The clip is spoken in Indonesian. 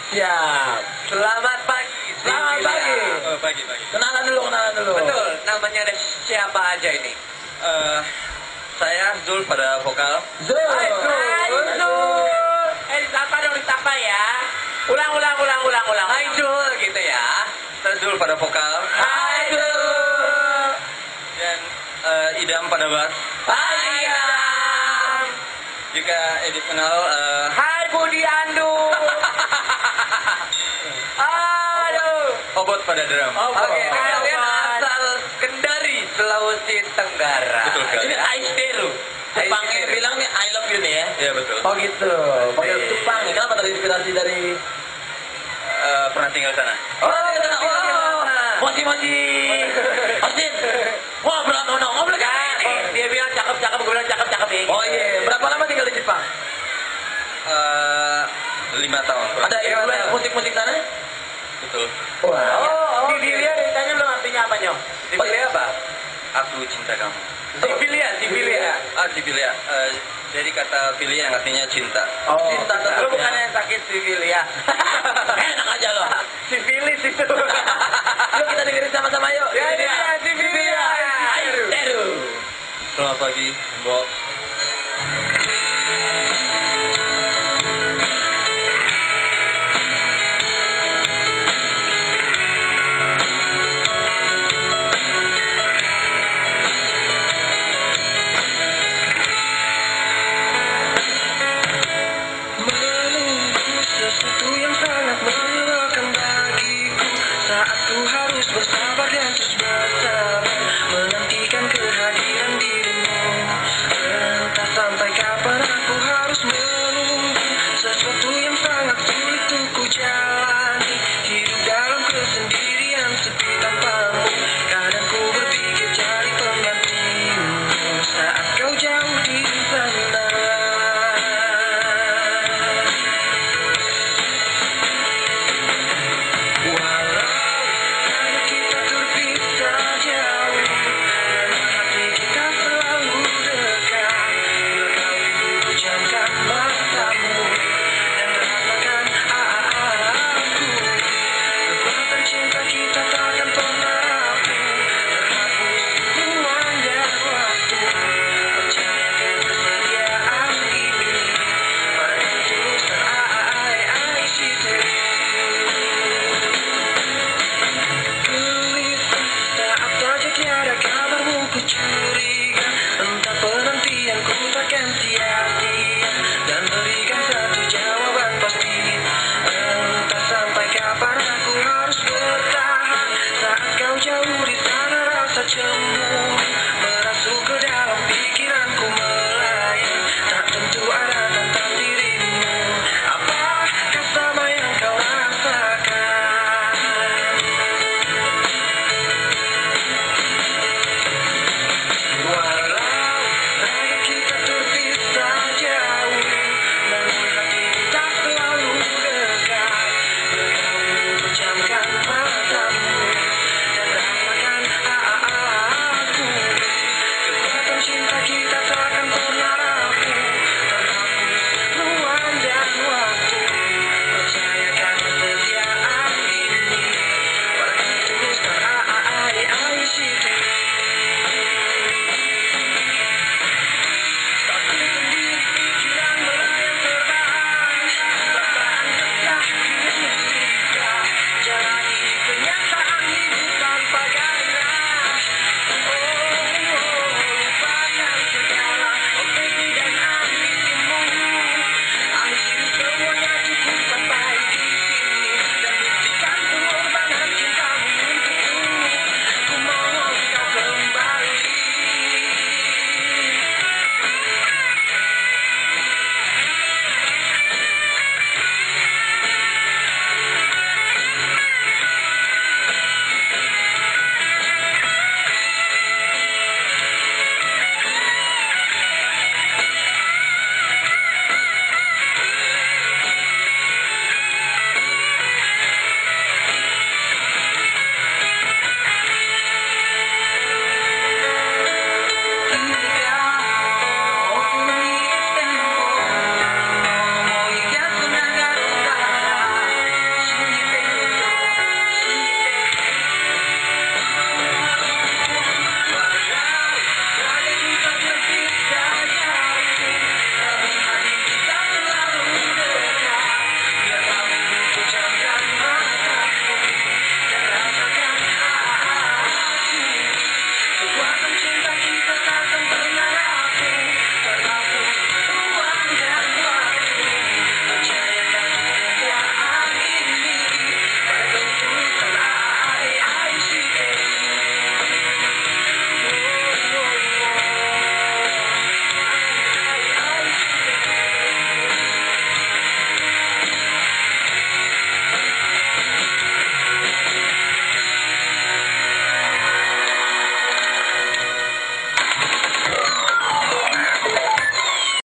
Siap. Selamat pagi. Selamat pagi. Oh, pagi. Kenalan dulu. Betul, namanya ada siapa aja ini? Saya Zul pada vokal. Zul. Hai, Zul. Disapa dong, disapa ya. Ulang. Hai Zul, gitu ya. Saya Zul pada vokal. Hai Zul. Dan Idam pada bass. Hai Idam. Juga additional Hai Budi Andu. Aduh. Obot pada drum. Oke, kalian asal Kendari, Sulawesi Tenggara. Betul sekali. Ini Aisteru. Jepangnya Aisteru. bilang nih I love you nih ya. Iya betul. Oh gitu. Panggil Jepang. Kenapa terinspirasi dari? Pernah tinggal sana. Oh, mochi. Osin. Wah, berapa ngobrol kan? Dia bilang cakep, gue bilang cakep nih. Oh iya. Berapa lama tinggal di Jepang? 5 tahun. Ada influence musik sana? Betul. Wah. Sibilia ditanya belum artinya apa nyong? Sibilia apa? Aku cinta kamu. Sibilia. Sibilia. Jadi kata filia yang artinya cinta. Oh, Cinta cinta. lu bukan yang sakit sibilia. Enak aja loh. Sifilis itu. Yuk kita dengerin sama-sama yuk. Ya, Sibilia. Aisteru. Selamat pagi, Mbok.